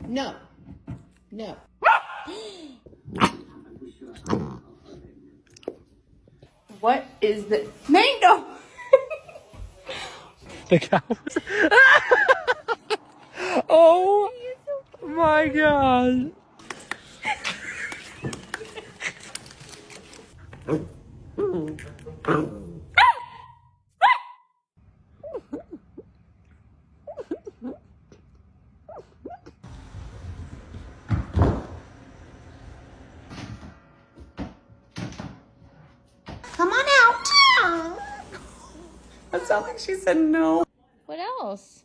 No. No. What is the mango? The cows. Oh my god. Come on out. That sounds like she said no. What else?